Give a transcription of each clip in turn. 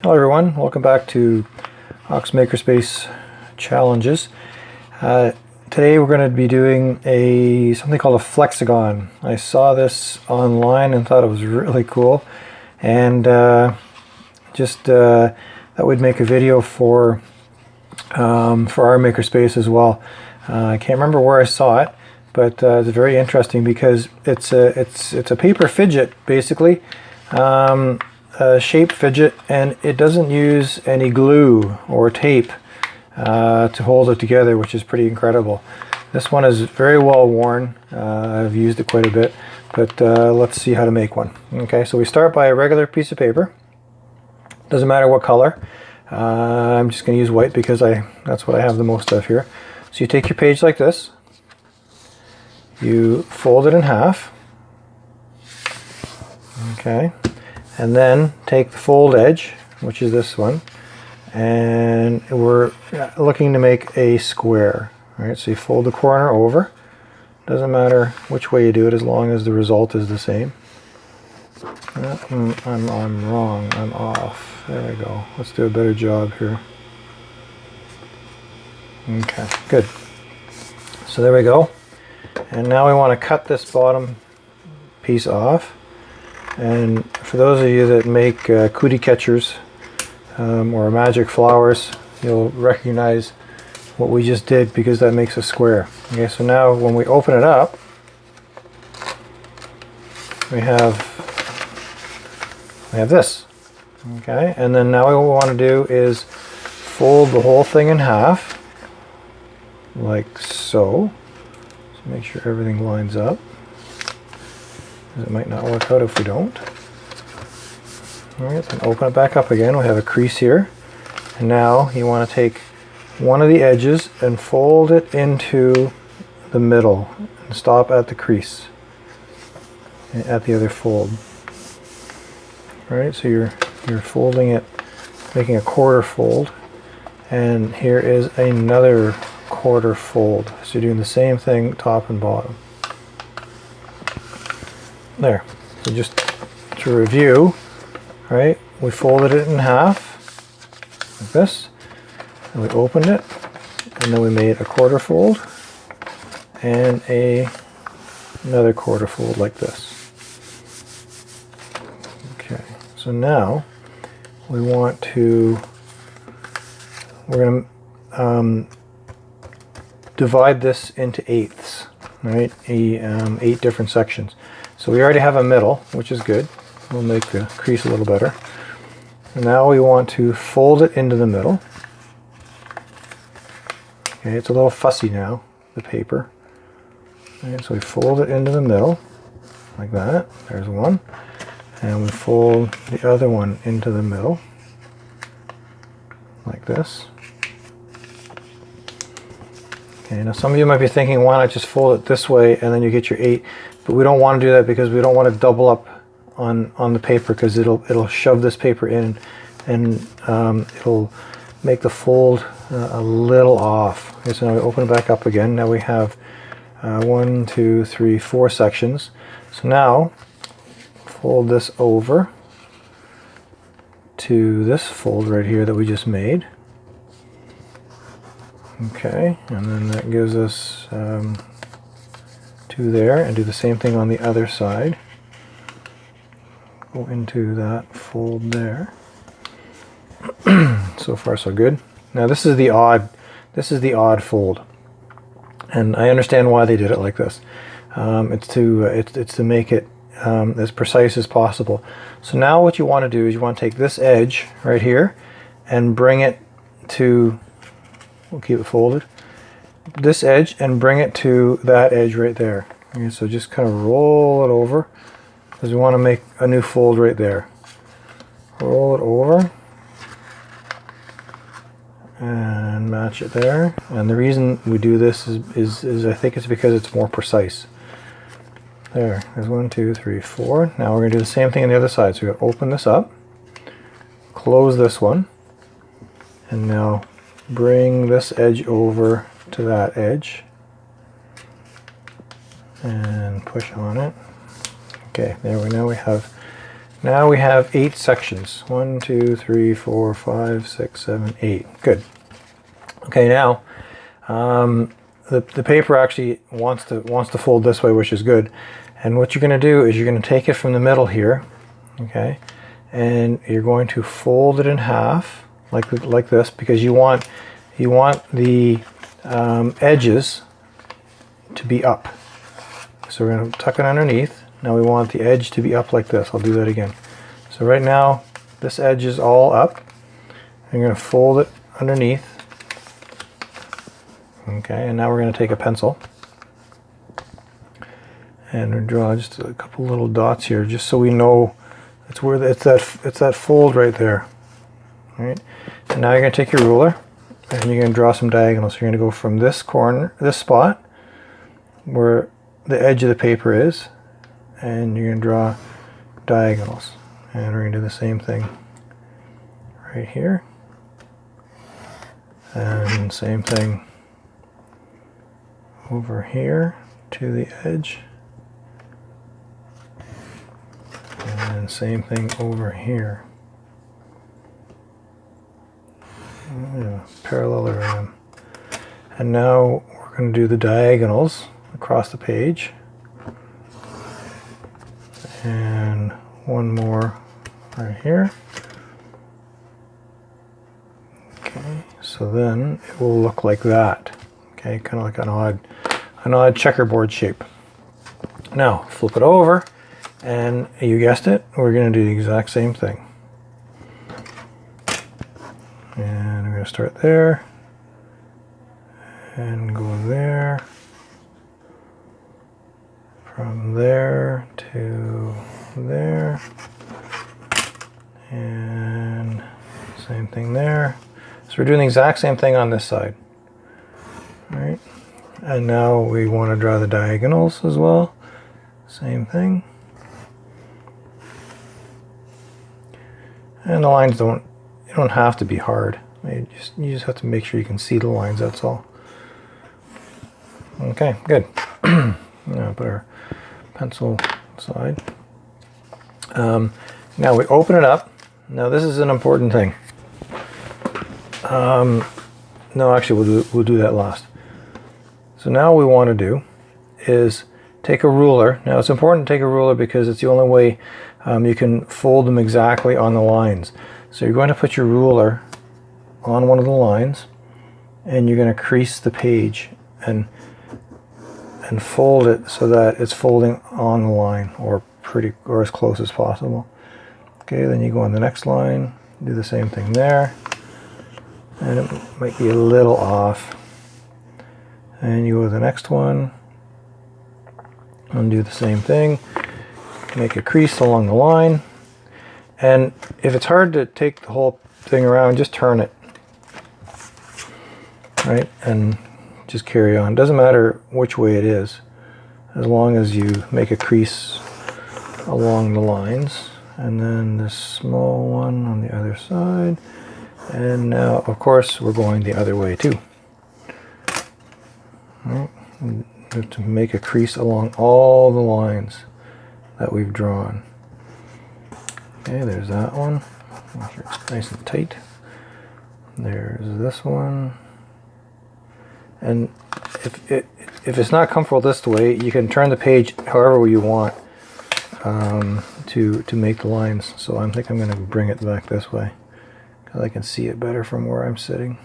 Hello everyone, welcome back to Ox Makerspace Challenges. Today we're going to be doing something called a Flexigon. I saw this online and thought it was really cool, and that would make a video for our makerspace as well. I can't remember where I saw it, but it's very interesting because it's a paper fidget basically. A shape fidget, and it doesn't use any glue or tape to hold it together, which is pretty incredible. This one is very well worn. I've used it quite a bit, but let's see how to make one. Okay, so we start by a regular piece of paper. Doesn't matter what color. I'm just going to use white because that's what I have the most of here. So you take your page like this, you fold it in half, okay, and then take the fold edge, which is this one, and we're looking to make a square. All right, so you fold the corner over. Doesn't matter which way you do it as long as the result is the same. I'm wrong, I'm off. There we go. Let's do a better job here. Okay, good. So there we go. And now we want to cut this bottom piece off. And for those of you that make cootie catchers or magic flowers, you'll recognize what we just did because that makes a square. Okay, so now when we open it up, we have this. Okay, and then now what we want to do is fold the whole thing in half, like so. So make sure everything lines up. It might not work out if we don't. Alright, then open it back up again. We have a crease here. And now you want to take one of the edges and fold it into the middle and stop at the crease at the other fold. Alright, so you're folding it, making a quarter fold, and here is another quarter fold. So you're doing the same thing top and bottom. There. So just to review, right? We folded it in half like this, and we opened it, and then we made a quarter fold and another quarter fold like this. Okay. So now we're going to divide this into eighths, right? 8 different sections. So we already have a middle, which is good. We'll make the crease a little better. And now we want to fold it into the middle. Okay, it's a little fussy now, the paper. Okay, so we fold it into the middle, like that. There's one. And we fold the other one into the middle, like this. Okay, now some of you might be thinking, why not just fold it this way and then you get your 8? But we don't want to do that because we don't want to double up on the paper, because it'll shove this paper in, and it'll make the fold a little off. Okay, so now we open it back up again. Now we have 1, 2, 3, 4 sections. So now fold this over to this fold right here that we just made. Okay, and then that gives us 2 there, and do the same thing on the other side. Go into that fold there. So far so good. Now this is the odd fold, and I understand why they did it like this. It's to make it as precise as possible. So now what you want to do is you want to take this edge right here and bring it to, we'll keep it folded, this edge, and bring it to that edge right there. Okay, so just kind of roll it over, because we want to make a new fold right there. Roll it over and match it there. And the reason we do this is I think it's because it's more precise. There's 1, 2, 3, 4. Now we're going to do the same thing on the other side. So we're going to open this up, close this one, and now bring this edge over to that edge and push on it. Okay, there we now we have Now we have 8 sections. 1, 2, 3, 4, 5, 6, 7, 8. Good. Okay, now the paper actually wants to fold this way, which is good. And what you're going to do is you're going to take it from the middle here, okay, and you're going to fold it in half like this, because you want the edges to be up. So we're going to tuck it underneath. Now we want the edge to be up like this. I'll do that again. So right now this edge is all up. I'm going to fold it underneath. Okay, and now we're going to take a pencil and draw just a couple little dots here, just so we know it's where it's that fold right there. All right. And now you're going to take your ruler and you're going to draw some diagonals. So you're going to go from this corner, this spot where the edge of the paper is, and you're going to draw diagonals. And we're going to do the same thing right here, and same thing over here to the edge, and same thing over here. Parallelogram. And now we're going to do the diagonals across the page, and one more right here. Okay, so then it will look like that. Okay, kind of like an odd checkerboard shape. Now flip it over, and you guessed it, we're going to do the exact same thing. And we're going to start there and go there, from there to there, and same thing there. So we're doing the exact same thing on this side. All right, and now we want to draw the diagonals as well. Same thing. And the lines don't have to be hard. You just have to make sure you can see the lines, that's all. Okay, good. Now put our pencil aside. Now we open it up. Now this is an important thing. No, actually we'll do that last. So now what we want to do is take a ruler. Now it's important to take a ruler because it's the only way you can fold them exactly on the lines. So you're going to put your ruler on one of the lines, and you're going to crease the page and fold it so that it's folding on the line, or as close as possible. Okay, then you go on the next line, do the same thing there, and it might be a little off. And you go to the next one and do the same thing. Make a crease along the line, and if it's hard to take the whole thing around, just turn it, right, and just carry on. Doesn't matter which way it is, as long as you make a crease along the lines. And then this small one on the other side, and now of course we're going the other way too. Right. We have to make a crease along all the lines that we've drawn. Okay, there's that one. Make sure it's nice and tight. There's this one. And if it's not comfortable this way, you can turn the page however you want to make the lines. So I think I'm going to bring it back this way because I can see it better from where I'm sitting.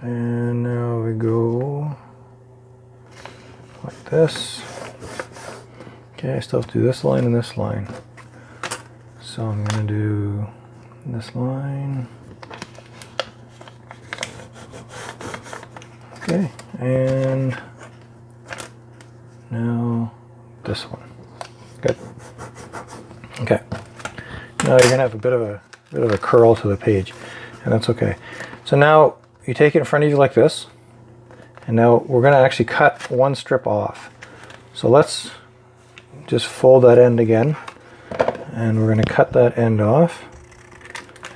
And now we go like this. Okay, I still have to do this line and this line. So I'm going to do this line. Okay, and now this one. Good. Okay. Now you're going to have a bit of a curl to the page, and that's okay. So now you take it in front of you like this, and now we're going to actually cut one strip off. So let's just fold that end again, and we're going to cut that end off,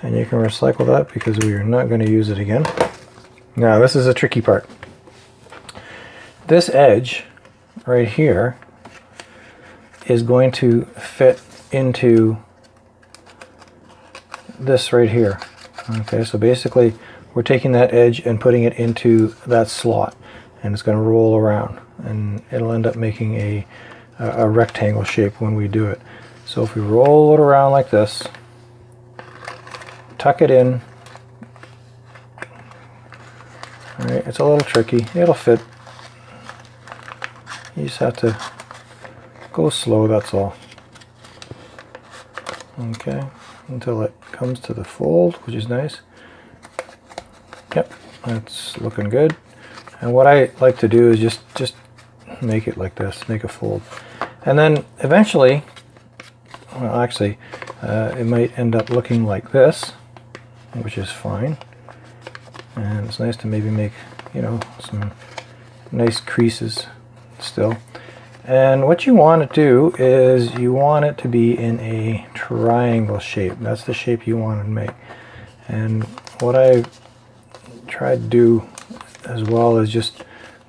and you can recycle that because we are not going to use it again. Now this is a tricky part. This edge right here is going to fit into this right here. Okay, so basically we're taking that edge and putting it into that slot, and it's going to roll around, and it'll end up making a rectangle shape when we do it. So if we roll it around like this, tuck it in. All right, it's a little tricky. It'll fit. You just have to go slow, that's all. Okay, until it comes to the fold, which is nice. Yep, that's looking good. And what I like to do is just make it like this, make a fold. And then eventually, well actually, it might end up looking like this, which is fine. And it's nice to maybe make, you know, some nice creases still. And what you want to do is you want it to be in a triangle shape. That's the shape you want to make. And what I try to do as well is just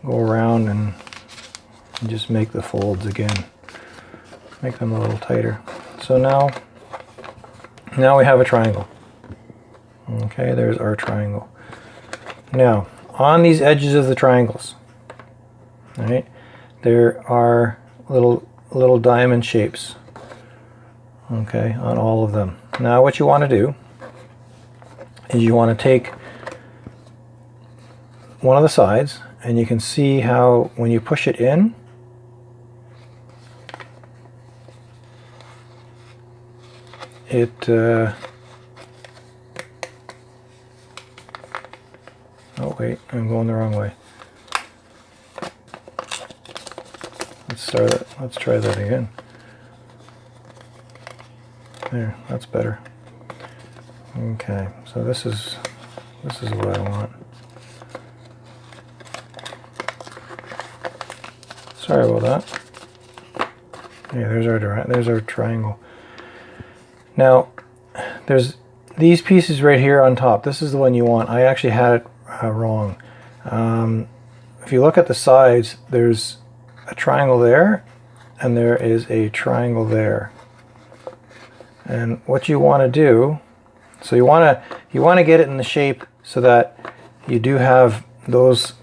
go around and just make the folds again. Make them a little tighter. So now we have a triangle. Okay, there's our triangle. Now, on these edges of the triangles, right, there are little diamond shapes, okay, on all of them. Now what you want to do is you want to take one of the sides, and you can see how when you push it in, it oh wait, I'm going the wrong way. Let's try that again. There, that's better. Okay, so this is what I want. Sorry about that. Yeah, there's our triangle. Now, there's these pieces right here on top. This is the one you want. I actually had it wrong. If you look at the sides, there's a triangle there, and there is a triangle there. And what you want to do, so you want to get it in the shape so that you do have those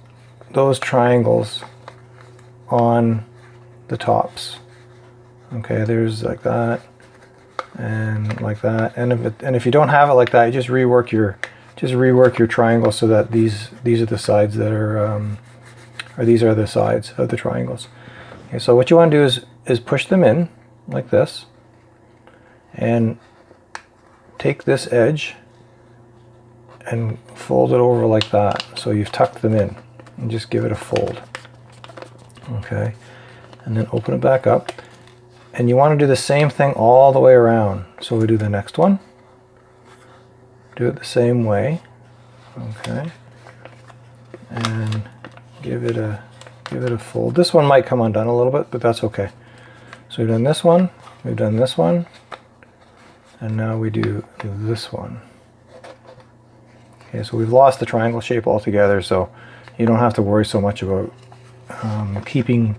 triangles on the tops. Okay, there's like that and like that. And if you don't have it like that, you just rework your triangle so that these are the sides that are or these are the sides of the triangles. Okay, so what you want to do is push them in like this, and take this edge and fold it over like that. So you've tucked them in, and just give it a fold. Okay, and then open it back up, and you want to do the same thing all the way around. So we do the next one, do it the same way. Okay, and give it a fold. This one might come undone a little bit, but that's okay. So we've done this one, we've done this one, and now we do this one. Okay, so we've lost the triangle shape altogether, so you don't have to worry so much about keeping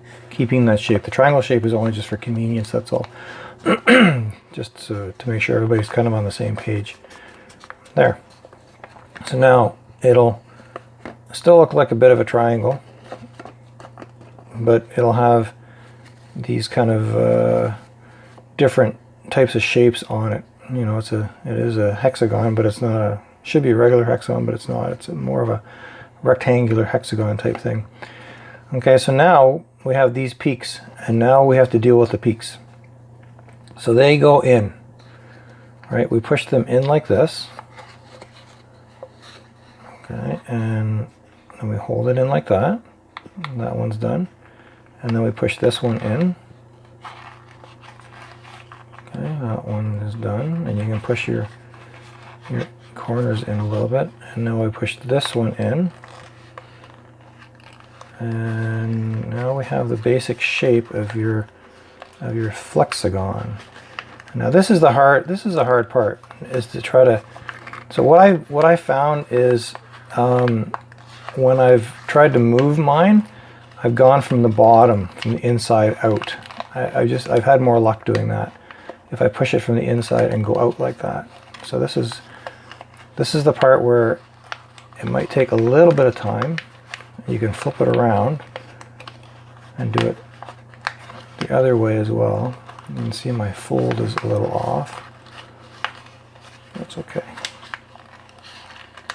that shape. The triangle shape is only just for convenience, that's all. Just to make sure everybody's kind of on the same page. There. So now it'll still look like a bit of a triangle, but it'll have these kind of different types of shapes on it. You know, it is a hexagon, but it's not a, should be a regular hexagon, but it's not. It's more of a rectangular hexagon type thing. Okay, so now we have these peaks, and now we have to deal with the peaks. So they go in, right? We push them in like this. Okay, and then we hold it in like that. That one's done. And then we push this one in. Okay, that one is done. And you can push your corners in a little bit. And now I push this one in. And now we have the basic shape of your Flexigon. Now this is the hard part, is to try to. So what I found is when I've tried to move mine, I've gone from the bottom, from the inside out. I've had more luck doing that. if I push it from the inside and go out like that. So this is the part where it might take a little bit of time. You can flip it around and do it the other way as well. You can see my fold is a little off. That's okay.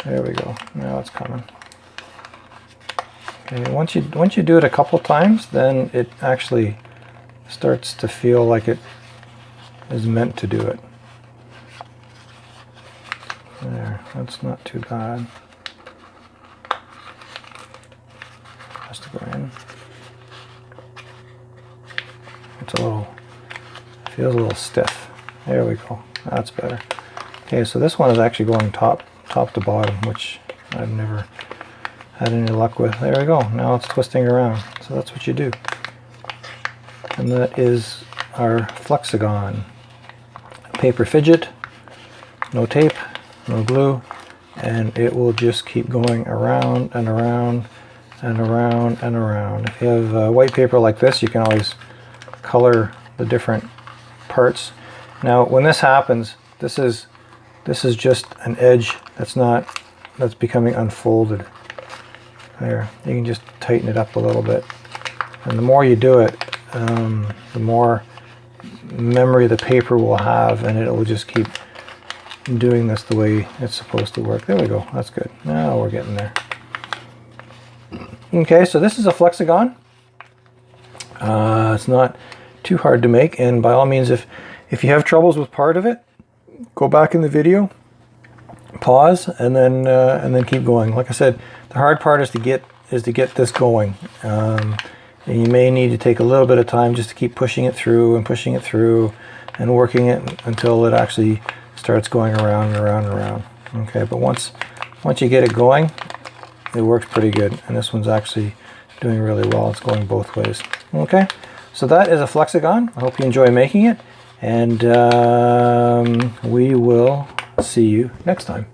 There we go. Now it's coming. Okay, once you do it a couple times, then it actually starts to feel like it is meant to do it. There, that's not too bad. Has to go in. It's a little, feels a little stiff. There we go. That's better. Okay, so this one is actually going top to bottom, which I've never had any luck with. There we go. Now it's twisting around. So that's what you do. And that is our Flexigon paper fidget. No tape, no glue, and it will just keep going around and around and around and around. If you have white paper like this, you can always color the different parts. Now when this happens, this is just an edge that's becoming unfolded. There, you can just tighten it up a little bit, and the more you do it, the more memory the paper will have, and it will just keep doing this the way it's supposed to work. There we go. That's good. Now we're getting there. Okay, so this is a Flexigon. It's not too hard to make, and by all means, if you have troubles with part of it, go back in the video, pause, and then keep going. Like I said, the hard part is to get this going. And you may need to take a little bit of time just to keep pushing it through and working it until it actually starts going around and around and around. Okay, but once you get it going, it works pretty good. And this one's actually doing really well. It's going both ways. Okay, so that is a Flexigon. I hope you enjoy making it, and we will see you next time.